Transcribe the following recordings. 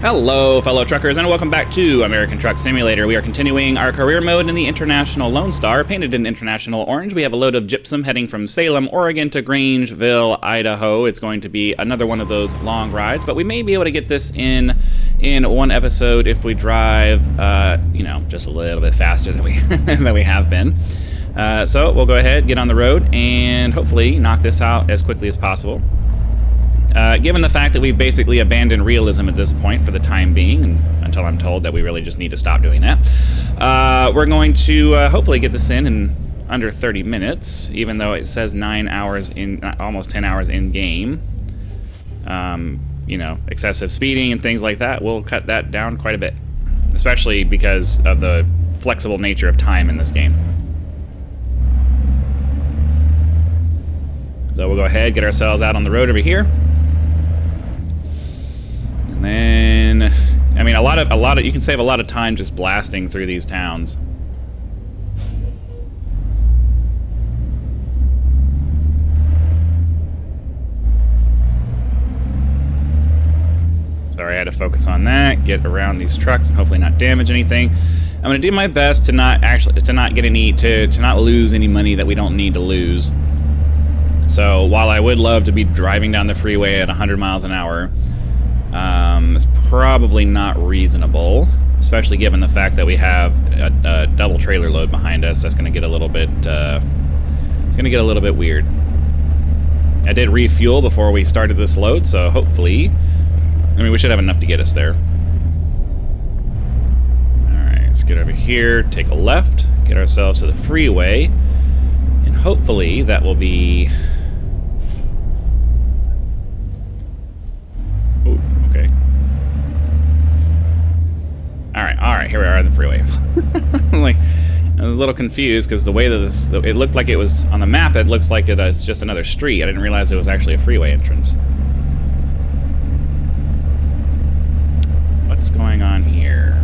Hello, fellow truckers, and welcome back to American Truck Simulator. We are continuing our career mode in the International Lonestar, painted in international orange. We have a load of gypsum heading from Salem, Oregon to Grangeville, Idaho. It's going to be another one of those long rides, but we may be able to get this in one episode if we drive, just a little bit faster than we than we have been. So we'll go ahead, get on the road, and hopefully knock this out as quickly as possible. Given the fact that we've basically abandoned realism at this point for the time being, and until I'm told that we really just need to stop doing that, we're going to hopefully get this in under 30 minutes, even though it says 9 hours in, almost 10 hours in game. Excessive speeding and things like that will cut that down quite a bit, especially because of the flexible nature of time in this game. So we'll go ahead, get ourselves out on the road over here. And then, I mean, a lot of you can save a lot of time just blasting through these towns. Sorry, I had to focus on that, get around these trucks and hopefully not damage anything. I'm going to do my best to not lose any money that we don't need to lose. So while I would love to be driving down the freeway at 100 miles an hour, it's probably not reasonable, especially given the fact that we have a double trailer load behind us. That's going to get a little bit, it's going to get a little bit weird. I did refuel before we started this load, so hopefully, we should have enough to get us there. Alright, let's get over here, take a left, get ourselves to the freeway, and hopefully that will be... Ooh, okay. Alright, here we are on the freeway. I was a little confused because the way that it looked like it was, on the map it looks like it's just another street. I didn't realize it was actually a freeway entrance. What's going on here?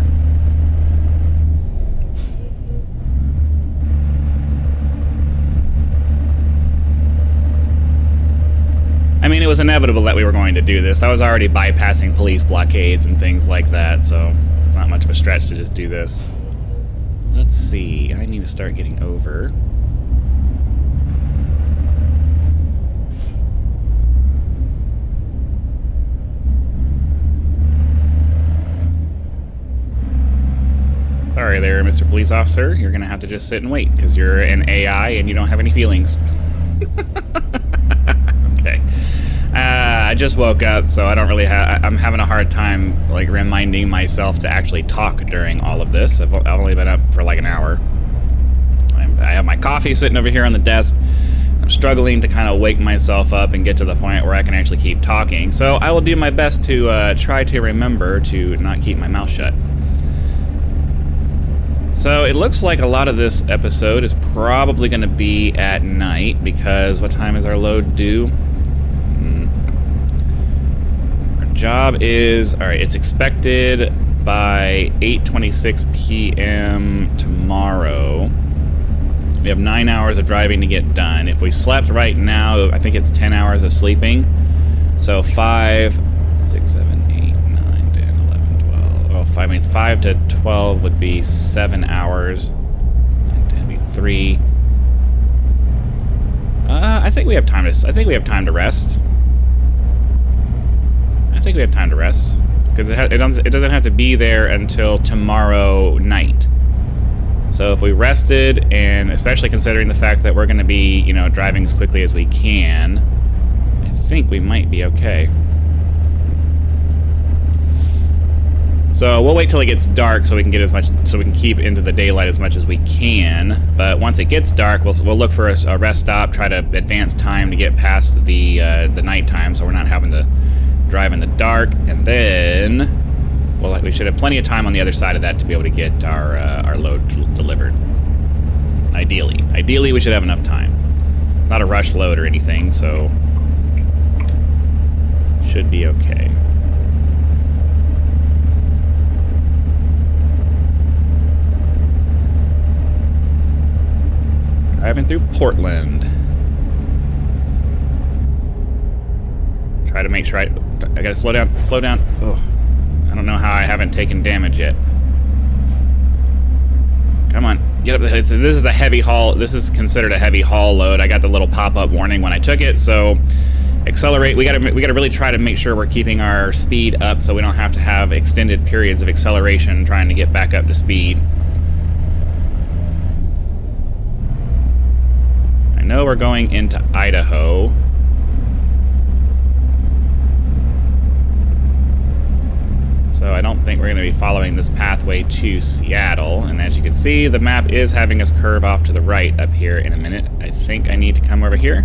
I mean, it was inevitable that we were going to do this. I was already bypassing police blockades and things like that, so not much of a stretch to just do this. Let's see. I need to start getting over. Sorry there, Mr. Police Officer. You're going to have to just sit and wait because you're an AI and you don't have any feelings. Okay. I just woke up, so I don't really have... I'm having a hard time, reminding myself to actually talk during all of this. I've only been up for an hour. I have my coffee sitting over here on the desk. I'm struggling to kind of wake myself up and get to the point where I can actually keep talking. So I will do my best to try to remember to not keep my mouth shut. So it looks like a lot of this episode is probably going to be at night because what time is our load due? Our job is, alright, it's expected by 8:26 p.m. tomorrow. We have 9 hours of driving to get done. If we slept right now, I think it's 10 hours of sleeping. So 5, 6, 7, 8, 9, 10, 11, 12. Oh, 5 to 12 would be 7 hours. 9, 10 would be 3. I think we have time to rest. I think we have time to rest because it doesn't have to be there until tomorrow night. So if we rested, and especially considering the fact that we're going to be, driving as quickly as we can, I think we might be okay. So we'll wait till it gets dark so we can keep into the daylight as much as we can. But once it gets dark, we'll look for a rest stop, try to advance time to get past the nighttime, so we're not having to drive in the dark, and then we should have plenty of time on the other side of that to be able to get our load delivered. Ideally, we should have enough time. Not a rush load or anything, so should be okay. Driving through Portland. Try to make sure I gotta slow down. Oh, I don't know how I haven't taken damage yet. Come on, get up the hill. This is a heavy haul. This is considered a heavy haul load. I got the little pop-up warning when I took it, so accelerate. We gotta really try to make sure we're keeping our speed up so we don't have to have extended periods of acceleration trying to get back up to speed. I know we're going into Idaho. So I don't think we're going to be following this pathway to Seattle. And as you can see, the map is having us curve off to the right up here in a minute. I think I need to come over here.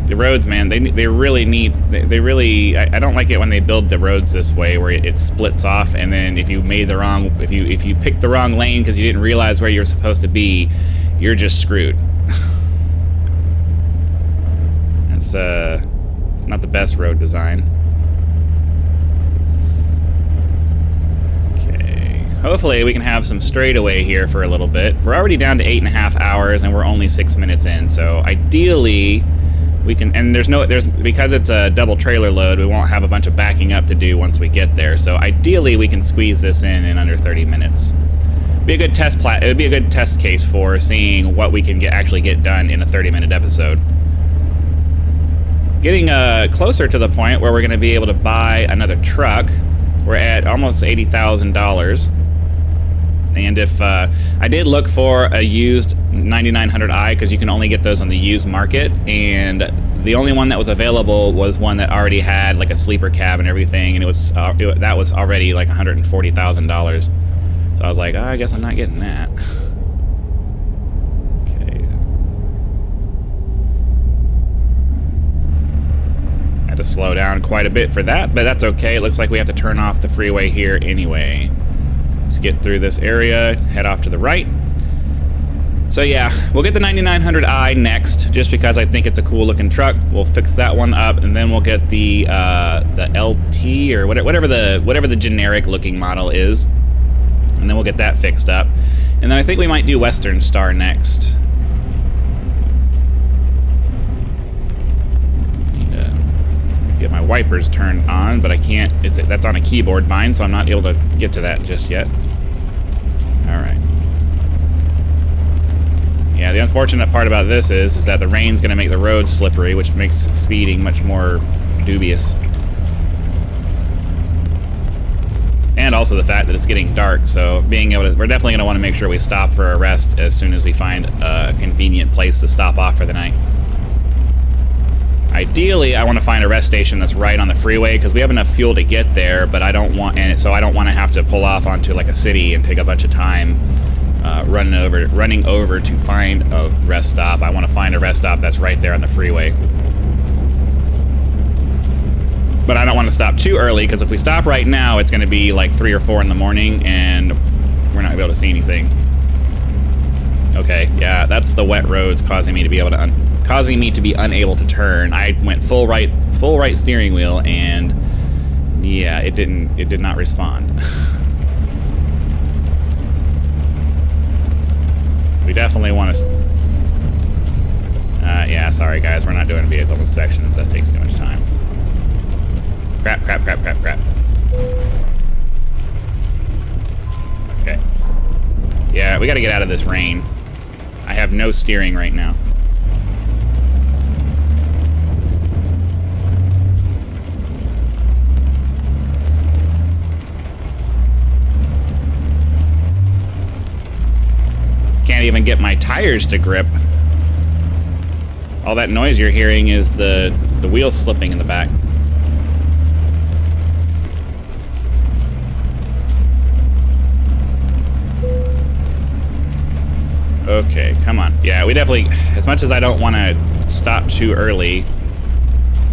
The roads, man, they really need... They really... I don't like it when they build the roads this way, where it splits off, and then if you made the wrong... If you picked the wrong lane because you didn't realize where you were supposed to be, you're just screwed. That's not the best road design. Hopefully we can have some straightaway here for a little bit. We're already down to 8.5 hours and we're only 6 minutes in, so ideally we can, and because it's a double trailer load, we won't have a bunch of backing up to do once we get there, so ideally we can squeeze this in under 30 minutes. It would be a good test case for seeing what we can actually get done in a 30-minute episode. Getting closer to the point where we're going to be able to buy another truck. We're at almost $80,000. And if I did look for a used 9900i, because you can only get those on the used market, and the only one that was available was one that already had like a sleeper cab and everything, and that was already like $140,000. So I was like, oh, I guess I'm not getting that. Okay. Had to slow down quite a bit for that, but that's okay. It looks like we have to turn off the freeway here anyway. Let's get through this area, head off to the right. So yeah, we'll get the 9900i next, just because I think it's a cool looking truck. We'll fix that one up, and then we'll get the LT or whatever the generic looking model is, and then we'll get that fixed up. And then I think we might do Western Star next. Get my wipers turned on, but I can't. That's on a keyboard bind, so I'm not able to get to that just yet. All right. Yeah, the unfortunate part about this is that the rain's going to make the road slippery, which makes speeding much more dubious. And also the fact that it's getting dark, so we're definitely going to want to make sure we stop for a rest as soon as we find a convenient place to stop off for the night. Ideally, I want to find a rest station that's right on the freeway, because we have enough fuel to get there, but I don't want to have to pull off onto like a city and take a bunch of time running over to find a rest stop. I want to find a rest stop that's right there on the freeway. But I don't want to stop too early, because if we stop right now, it's going to be like 3 or 4 in the morning, and we're not going to be able to see anything. Okay, yeah, that's the wet roads causing me to be unable to turn. I went full right steering wheel, and yeah, it did not respond. We definitely want to. Yeah, sorry guys, we're not doing vehicle inspection. That takes too much time. Crap. Okay. Yeah, we got to get out of this rain. I have no steering right now. Can't even get my tires to grip. All that noise you're hearing is the wheels slipping in the back. Okay, come on. Yeah, we definitely, as much as I don't want to stop too early,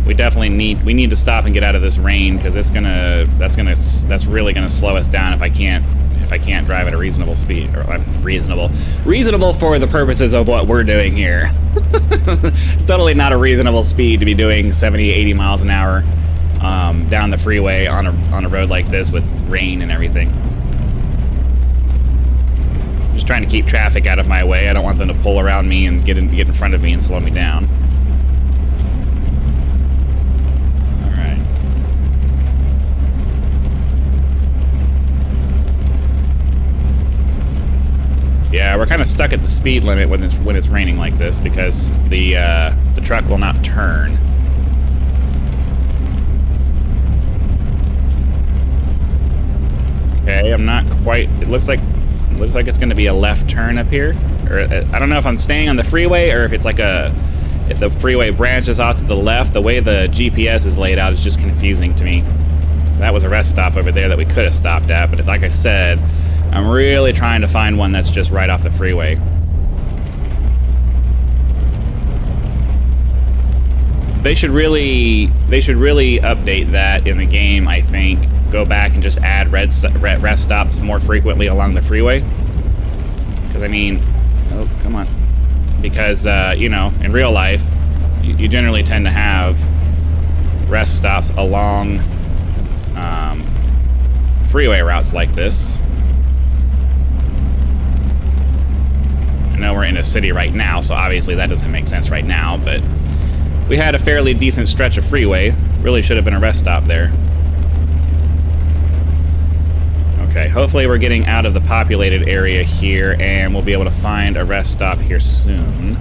we need to stop and get out of this rain, because that's really gonna slow us down if I can't drive at a reasonable speed, or reasonable for the purposes of what we're doing here. It's totally not a reasonable speed to be doing 70, 80 miles an hour down the freeway on a road like this with rain and everything. Just trying to keep traffic out of my way. I don't want them to pull around me and get in front of me and slow me down. All right. of stuck at the speed limit when it's raining like this because the truck will not turn. Okay, I'm not quite. It looks like it's going to be a left turn up here. Or I don't know if I'm staying on the freeway or if it's like if the freeway branches off to the left. The way the GPS is laid out is just confusing to me. That was a rest stop over there that we could have stopped at, but like I said, I'm really trying to find one that's just right off the freeway. They should really update that in the game, I think. Go back and just add rest stops more frequently along the freeway. Because, I mean... Oh, come on. Because, you know, in real life, you generally tend to have rest stops along freeway routes like this. I know we're in a city right now, so obviously that doesn't make sense right now, but we had a fairly decent stretch of freeway. Really should have been a rest stop there. Okay, hopefully we're getting out of the populated area here, and we'll be able to find a rest stop here soon.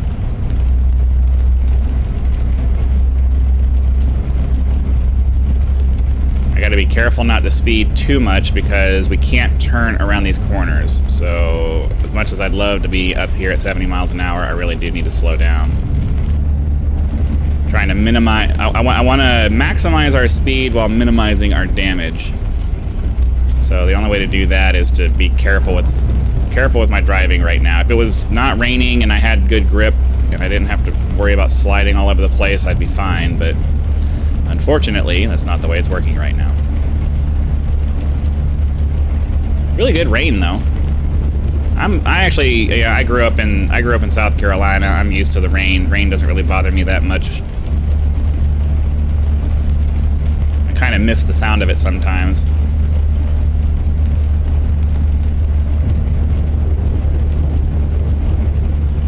I gotta be careful not to speed too much because we can't turn around these corners. So, as much as I'd love to be up here at 70 miles an hour, I really do need to slow down. Trying to minimize... I want to maximize our speed while minimizing our damage. So the only way to do that is to be careful with my driving right now. If it was not raining and I had good grip and I didn't have to worry about sliding all over the place, I'd be fine, but unfortunately, that's not the way it's working right now. Really good rain though. I grew up in South Carolina. I'm used to the rain. Rain doesn't really bother me that much. I kind of miss the sound of it sometimes.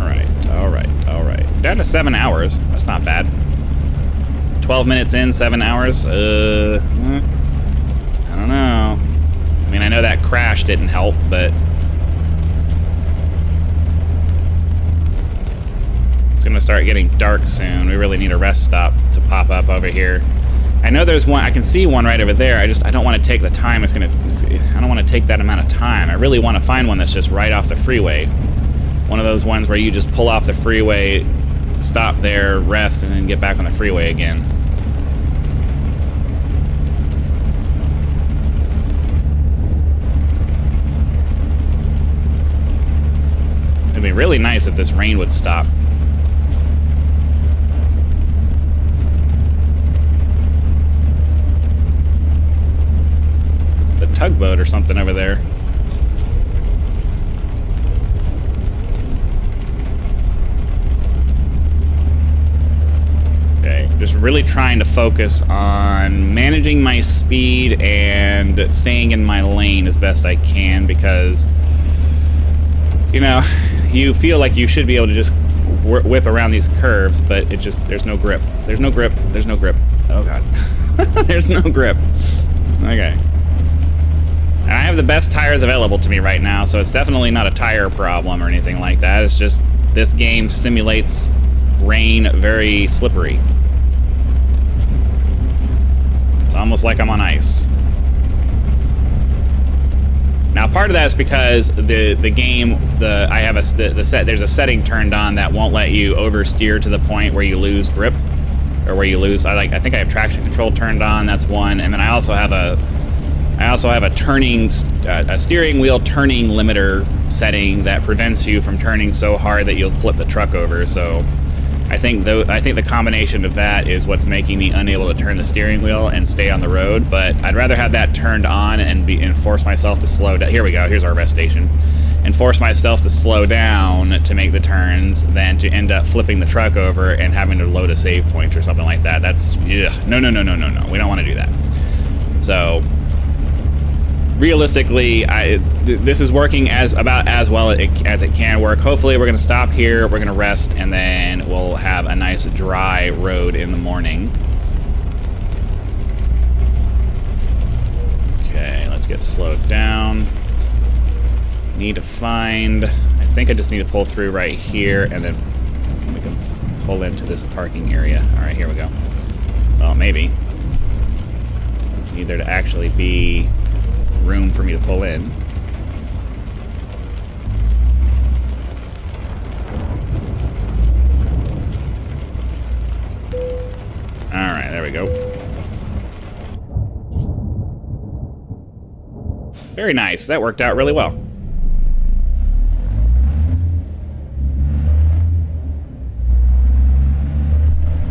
Alright. Down to 7 hours. That's not bad. 12 minutes in, 7 hours. I don't know. I mean, I know that crash didn't help, but it's gonna start getting dark soon. We really need a rest stop to pop up over here. I know there's one. I can see one right over there. I don't want to take the time. I don't want to take that amount of time. I really want to find one that's just right off the freeway. One of those ones where you just pull off the freeway, stop there, rest, and then get back on the freeway again. It'd be really nice if this rain would stop. The tugboat or something over there. Just really trying to focus on managing my speed and staying in my lane as best I can because, you know, you feel like you should be able to just whip around these curves, but it just, there's no grip. There's no grip. There's no grip. Oh, God. There's no grip. Okay. And I have the best tires available to me right now, so it's definitely not a tire problem or anything like that. It's just this game simulates rain very slippery. It's almost like I'm on ice. Now, part of that is because the game, I have there's a setting turned on that won't let you oversteer to the point where you lose grip, or where you lose. I think I have traction control turned on. That's one, and then I also have a steering wheel turning limiter setting that prevents you from turning so hard that you'll flip the truck over. So I think the combination of that is what's making me unable to turn the steering wheel and stay on the road. But I'd rather have that turned on and force myself to slow down. Here we go. Here's our rest station. And force myself to slow down to make the turns than to end up flipping the truck over and having to load a save point or something like that. That's, ugh, no. We don't want to do that. So realistically, this is working about as well as it can work. Hopefully we're going to stop here, we're going to rest, and then we'll have a nice dry road in the morning. Okay, let's get slowed down. Need to find, I think I just need to pull through right here, and then we can pull into this parking area. Alright, here we go. Well, maybe. Need there to actually be room for me to pull in. Alright, there we go. Very nice. That worked out really well.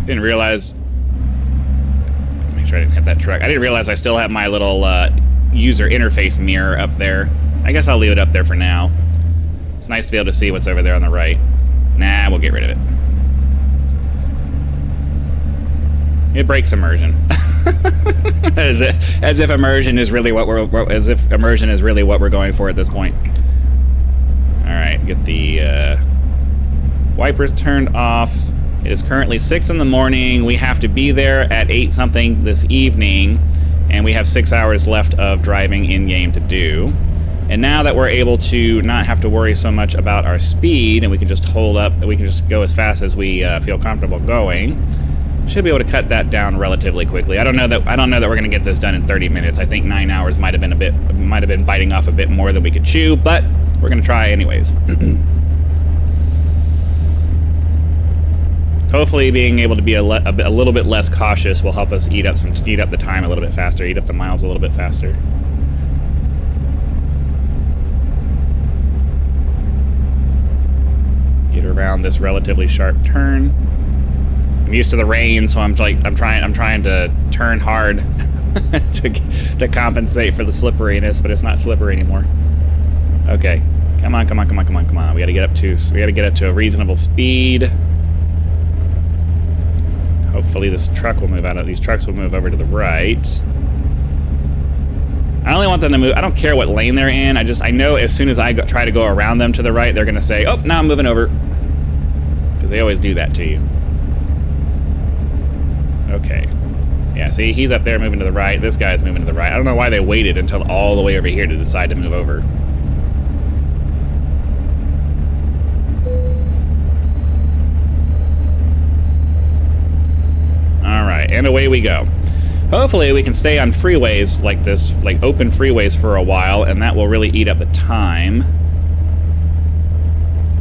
Didn't realize... Make sure I didn't hit that truck. I didn't realize I still have my little user interface mirror up there. I guess I'll leave it up there for now. It's nice to be able to see what's over there on the right. Nah, we'll get rid of it. It breaks immersion. as if immersion is really what we're going for at this point. All right, get the wipers turned off. It is currently 6 in the morning. We have to be there at 8 something this evening, and we have 6 hours left of driving in game to do. And now that we're able to not have to worry so much about our speed, and we can just hold up, we can just go as fast as we feel comfortable going. Should be able to cut that down relatively quickly. I don't know that we're going to get this done in 30 minutes. I think 9 hours might have been biting off a bit more than we could chew, but we're going to try anyways. Hopefully, being able to be a little bit less cautious will help us eat up the time a little bit faster, eat up the miles a little bit faster. Get around this relatively sharp turn. I'm used to the rain, so I'm trying to turn hard to compensate for the slipperiness, but it's not slippery anymore. Okay, come on. We gotta get up to a reasonable speed. Hopefully this truck will move these trucks will move over to the right. I only want them to move. I don't care what lane they're in. I know as soon as I try to go around them to the right, they're gonna say, "Oh, now I'm moving over," because they always do that to you. Okay. Yeah, see, he's up there moving to the right. This guy's moving to the right. I don't know why they waited until all the way over here to decide to move over. Alright, and away we go. Hopefully we can stay on freeways like this, like open freeways for a while, and that will really eat up the time.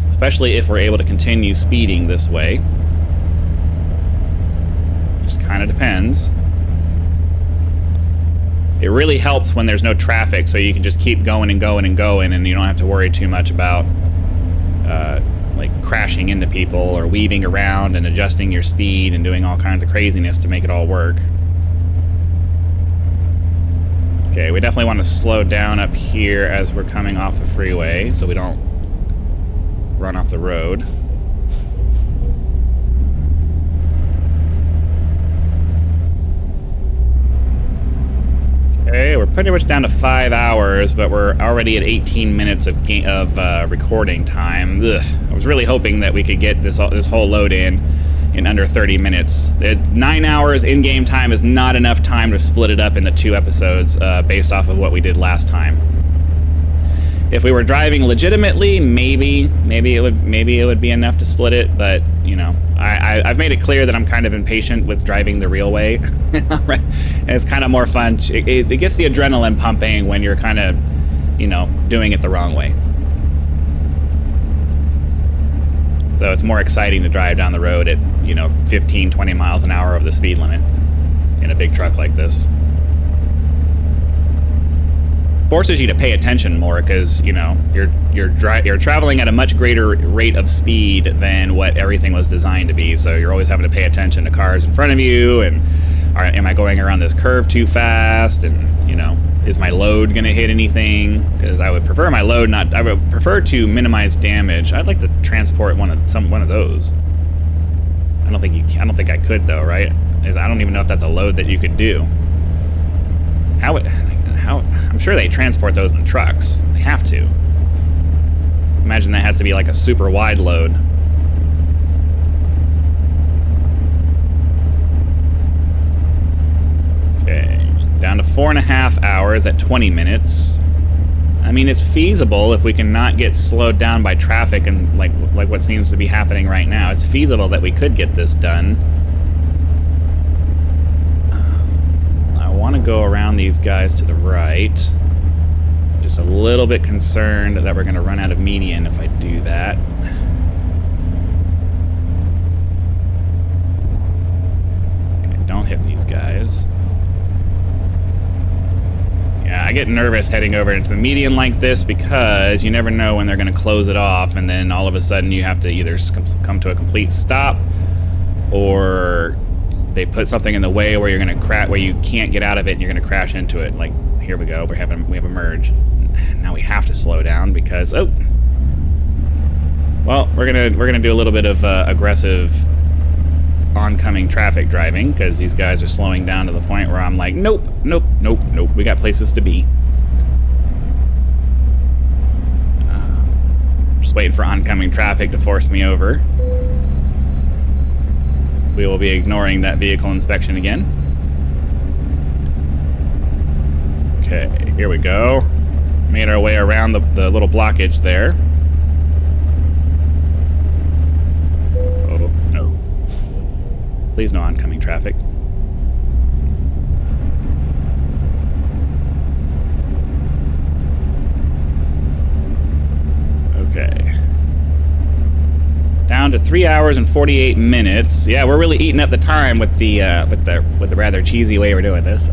Especially if we're able to continue speeding this way. Just kind of depends. It really helps when there's no traffic, so you can just keep going and going and going, and you don't have to worry too much about like crashing into people or weaving around and adjusting your speed and doing all kinds of craziness to make it all work. Okay, we definitely want to slow down up here as we're coming off the freeway so we don't run off the road. Okay, we're pretty much down to 5 hours, but we're already at 18 minutes of recording time. Ugh. I was really hoping that we could get this whole load in under 30 minutes. 9 hours in-game time is not enough time to split it up into 2 episodes based off of what we did last time. If we were driving legitimately, maybe it would be enough to split it, but you know, I've made it clear that I'm kind of impatient with driving the real way. And it's kind of more fun. It gets the adrenaline pumping when you're kind of, you know, doing it the wrong way. So it's more exciting to drive down the road at, you know, 15, 20 miles an hour over the speed limit in a big truck like this. Forces you to pay attention more because, you know, you're traveling at a much greater rate of speed than what everything was designed to be. So you're always having to pay attention to cars in front of you, and am I going around this curve too fast? And, you know, is my load going to hit anything? Because I would prefer my load not. I would prefer to minimize damage. I'd like to transport one of those. I don't think I could though, right? I don't even know if that's a load that you could do. How? I'm sure they transport those in trucks. They have to. Imagine that has to be like a super wide load. Okay, down to 4.5 hours at 20 minutes. I mean, it's feasible if we can not get slowed down by traffic and like what seems to be happening right now. It's feasible that we could get this done. I want to go around these guys to the right. Just a little bit concerned that we're going to run out of median if I do that. Okay, don't hit these guys. Yeah, I get nervous heading over into the median like this because you never know when they're going to close it off, and then all of a sudden you have to either come to a complete stop, or they put something in the way where you're going to where you can't get out of it and you're going to crash into it. Like, here we go. We have a merge. Now we have to slow down because well, we're gonna do a little bit of aggressive oncoming traffic driving because these guys are slowing down to the point where I'm like, nope, nope, nope, nope. We got places to be. Just waiting for oncoming traffic to force me over. We will be ignoring that vehicle inspection again. Okay, here we go. Made our way around the little blockage there. Oh, no. Please no oncoming traffic. Okay. Down to 3 hours and 48 minutes. Yeah, we're really eating up the time with the rather cheesy way we're doing this.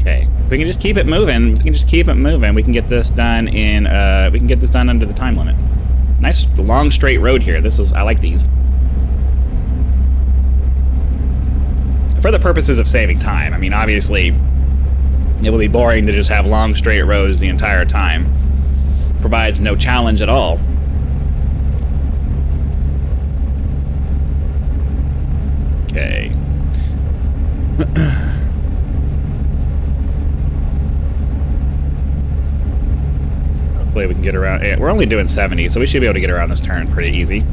Okay, we can just keep it moving. We can just keep it moving. We can get this done in. We can get this done under the time limit. Nice long straight road here. I like these. For the purposes of saving time. I mean, obviously, it will be boring to just have long straight roads the entire time. Provides no challenge at all. Okay. Hopefully we can get around. We're only doing 70, so we should be able to get around this turn pretty easy.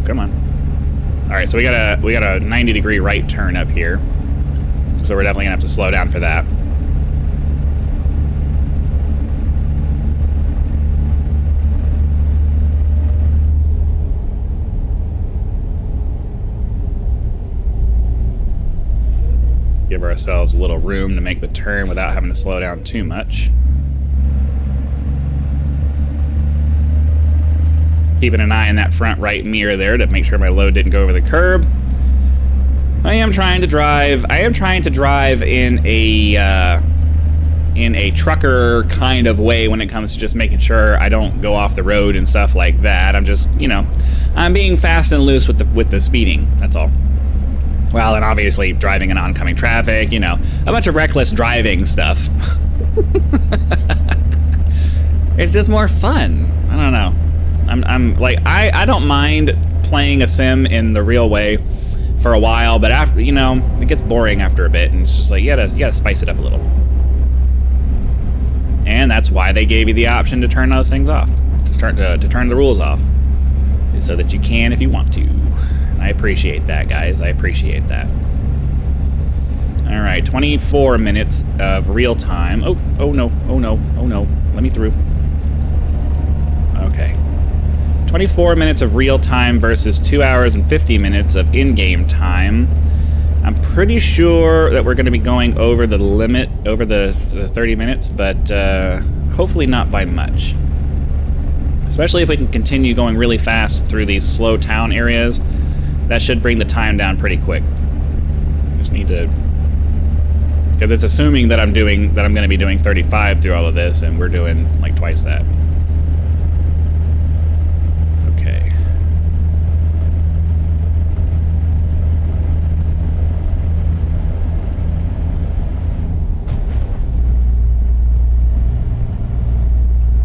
Come on. All right, so we got a 90-degree right turn up here, so we're definitely gonna have to slow down for that. Give ourselves a little room to make the turn without having to slow down too much. Keeping an eye on that front right mirror there to make sure my load didn't go over the curb. I am trying to drive in a trucker kind of way when it comes to just making sure I don't go off the road and stuff like that. I'm just, I'm being fast and loose with the speeding. That's all. Well, and obviously driving in oncoming traffic, a bunch of reckless driving stuff. It's just more fun. I don't know. I'm like, I don't mind playing a sim in the real way for a while, but after, it gets boring after a bit, and it's just like, you gotta spice it up a little. And that's why they gave you the option to turn those things off, to turn the rules off, so that you can if you want to. I appreciate that, guys. I appreciate that. All right, 24 minutes of real time. Oh no, oh no, oh no. Let me through. Okay. 24 minutes of real time versus 2 hours and 50 minutes of in-game time. I'm pretty sure that we're going to be going over the limit, over the 30 minutes, but hopefully not by much. Especially if we can continue going really fast through these slow town areas. That should bring the time down pretty quick. Just need to, because it's assuming that I'm going to be doing 35 through all of this, and we're doing like twice that. Okay.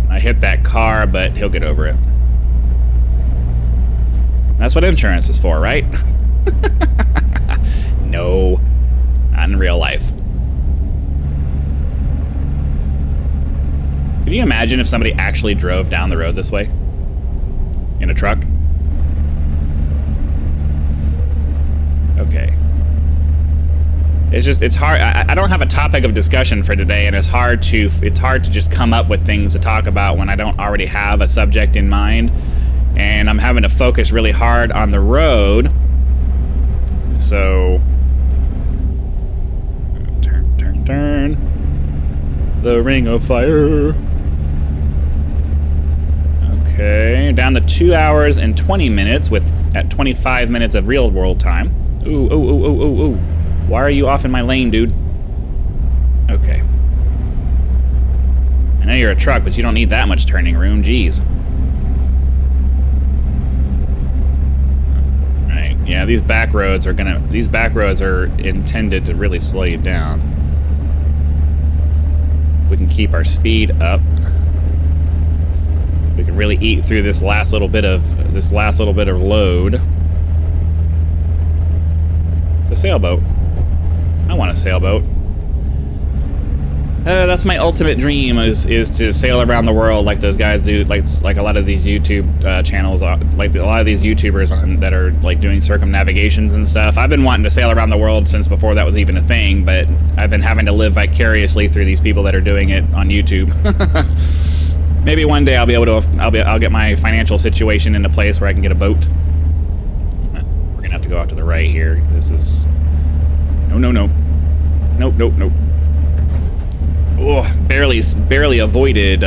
I hit that car, but he'll get over it. That's what insurance is for, right? No, not in real life. Could you imagine if somebody actually drove down the road this way? In a truck? Okay. It's hard. I don't have a topic of discussion for today, and it's hard to just come up with things to talk about when I don't already have a subject in mind. And I'm having to focus really hard on the road. So, turn. The Ring of Fire. Okay, down to 2 hours and 20 minutes at 25 minutes of real world time. Ooh. Why are you off in my lane, dude? Okay. I know you're a truck, but you don't need that much turning room. Jeez. Right. Yeah, these back roads are intended to really slow you down. If we can keep our speed up, we can really eat through this last little bit of load. It's a sailboat. I want a sailboat. That's my ultimate dream is to sail around the world like those guys do, like a lot of these YouTube channels, like a lot of these YouTubers that are like doing circumnavigations and stuff. I've been wanting to sail around the world since before that was even a thing, but I've been having to live vicariously through these people that are doing it on YouTube. Maybe one day I'll be able to. I'll get my financial situation into place where I can get a boat. We're gonna have to go out to the right here. This is no. Nope. Oh, barely avoided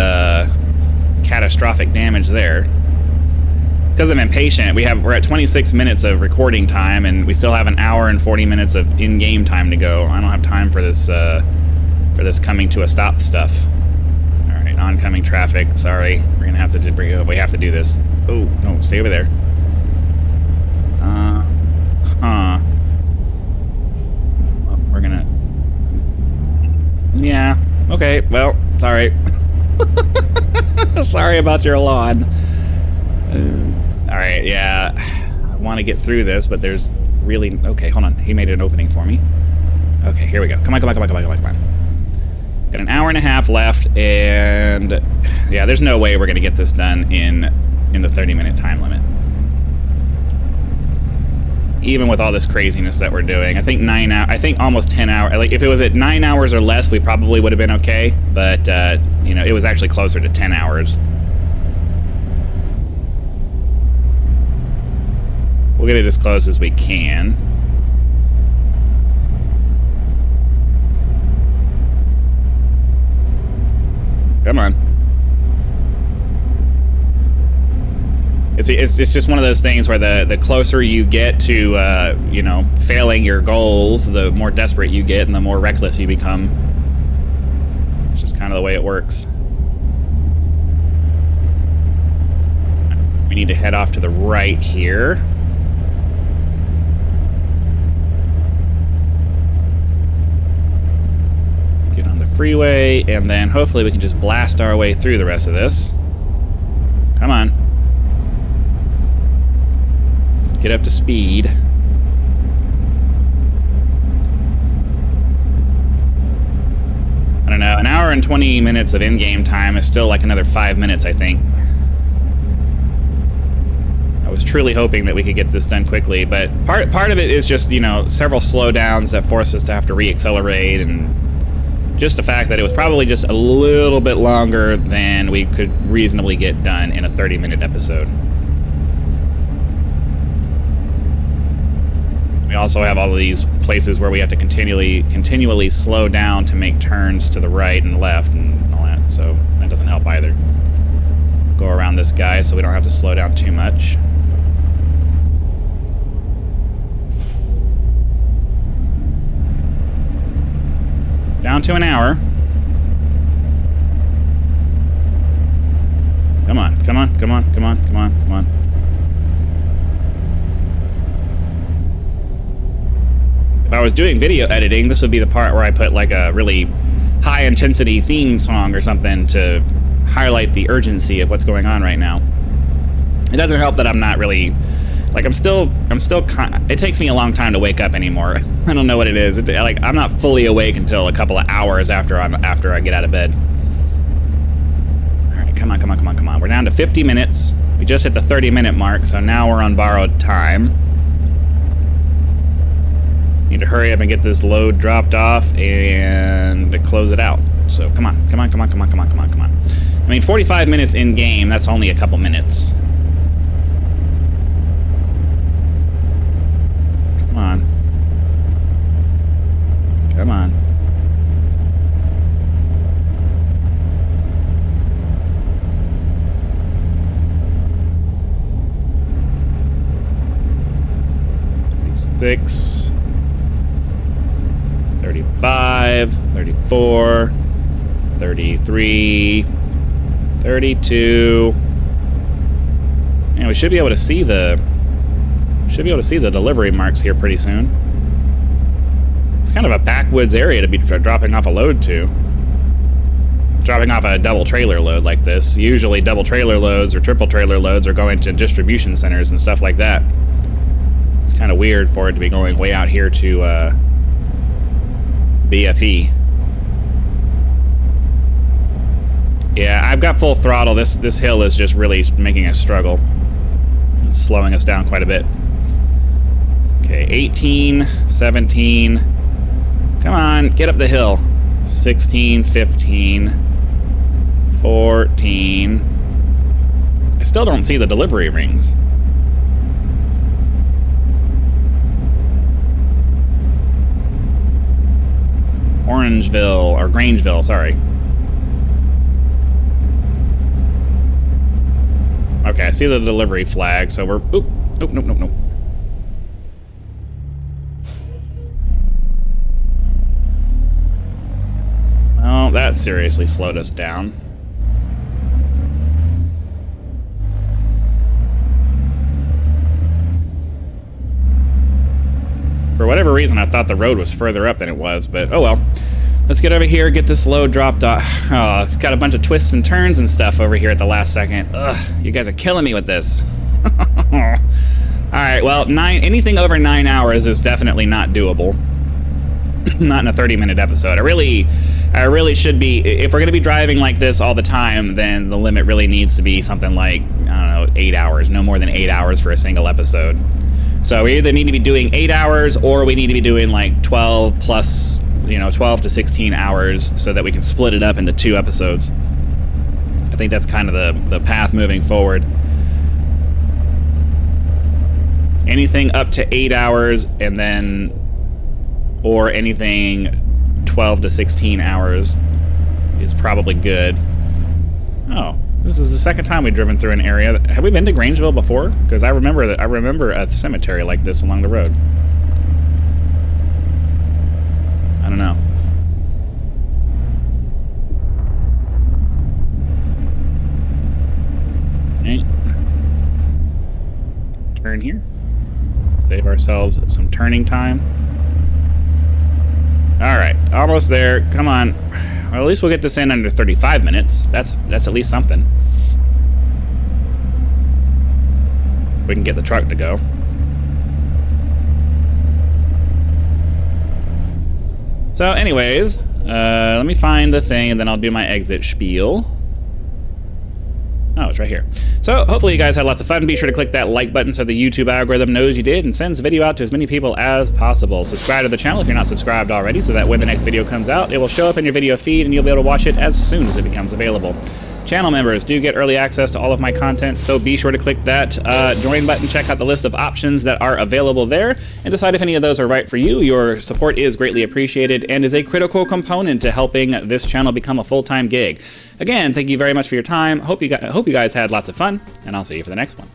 catastrophic damage there. It's because I'm impatient. We're at 26 minutes of recording time, and we still have an hour and 40 minutes of in-game time to go. I don't have time for this coming to a stop stuff. All right, oncoming traffic. Sorry, we're gonna have to we have to do this. Oh no, stay over there. Well, we're gonna. Yeah. Okay, well, sorry. Sorry about your lawn. Alright, yeah. I want to get through this, but there's really... Okay, hold on. He made an opening for me. Okay, here we go. Come on. Got an hour and a half left, and... Yeah, there's no way we're going to get this done in the 30-minute time limit. Even with all this craziness that we're doing. I think almost 10 hours. Like, if it was at 9 hours or less, we probably would have been okay. But, you know, it was actually closer to 10 hours. We'll get it as close as we can. Come on. It's just one of those things where the closer you get to, you know, failing your goals, the more desperate you get and the more reckless you become. It's just kind of the way it works. We need to head off to the right here. Get on the freeway, and then hopefully we can just blast our way through the rest of this. Come on. Get up to speed. I don't know, an hour and 20 minutes of in-game time is still like another 5 minutes, I think. I was truly hoping that we could get this done quickly, but part of it is just, you know, several slowdowns that force us to have to re-accelerate, and just the fact that it was probably just a little bit longer than we could reasonably get done in a 30-minute episode. We also have all of these places where we have to continually slow down to make turns to the right and left and all that, so that doesn't help either. Go around this guy so we don't have to slow down too much. Down to an hour. Come on. If I was doing video editing, this would be the part where I put like a really high-intensity theme song or something to highlight the urgency of what's going on right now. It doesn't help that I'm not really... Like, it takes me a long time to wake up anymore. I don't know what it is. I'm not fully awake until a couple of hours after I get out of bed. All right, come on. We're down to 50 minutes. We just hit the 30-minute mark, so now we're on borrowed time. Need to hurry up and get this load dropped off and close it out. So come on, come on, come on, come on, come on, come on, come on. I mean, 45 minutes in game, that's only a couple minutes. Come on. Come on. Six, 35, 34, 33, 32. And we should be able to see the delivery marks here pretty soon. It's kind of a backwoods area to be dropping off a load to. Dropping off a double trailer load like this. Usually double trailer loads or triple trailer loads are going to distribution centers and stuff like that. It's kind of weird for it to be going way out here to BFE. Yeah, I've got full throttle. This hill is just really making us struggle. It's slowing us down quite a bit. Okay, 18, 17. Come on, get up the hill. 16, 15, 14. I still don't see the delivery rings. Orangeville, or Grangeville, sorry. Okay, I see the delivery flag, so we're... Oop, nope, nope, nope, nope. Oh, that seriously slowed us down. For whatever reason, I thought the road was further up than it was, but oh well. Let's get over here, get this load dropped off. Oh, it's got a bunch of twists and turns and stuff over here at the last second. Ugh, you guys are killing me with this. Alright, well, anything over 9 hours is definitely not doable. Not in a 30-minute episode. I really should be, if we're going to be driving like this all the time, then the limit really needs to be something like, I don't know, 8 hours. No more than 8 hours for a single episode. So we either need to be doing 8 hours, or we need to be doing like 12 plus, 12 to 16 hours so that we can split it up into 2 episodes. I think that's kind of the path moving forward. Anything up to 8 hours and then, or anything 12 to 16 hours is probably good. Oh, this is the second time we've driven through an area. Have we been to Grangeville before? Because I remember a cemetery like this along the road. I don't know. Okay. Turn here. Save ourselves some turning time. Alright, almost there. Come on. Well, at least we'll get this in under 35 minutes. That's at least something. We can get the truck to go. So anyways, let me find the thing and then I'll do my exit spiel. Oh, it's right here. So hopefully you guys had lots of fun. Be sure to click that like button so the YouTube algorithm knows you did and sends the video out to as many people as possible. Subscribe to the channel if you're not subscribed already so that when the next video comes out, it will show up in your video feed and you'll be able to watch it as soon as it becomes available. Channel members do get early access to all of my content, so be sure to click that join button, check out the list of options that are available there, and decide if any of those are right for you. Your support is greatly appreciated and is a critical component to helping this channel become a full-time gig. Again, thank you very much for your time. Hope you guys had lots of fun, and I'll see you for the next one.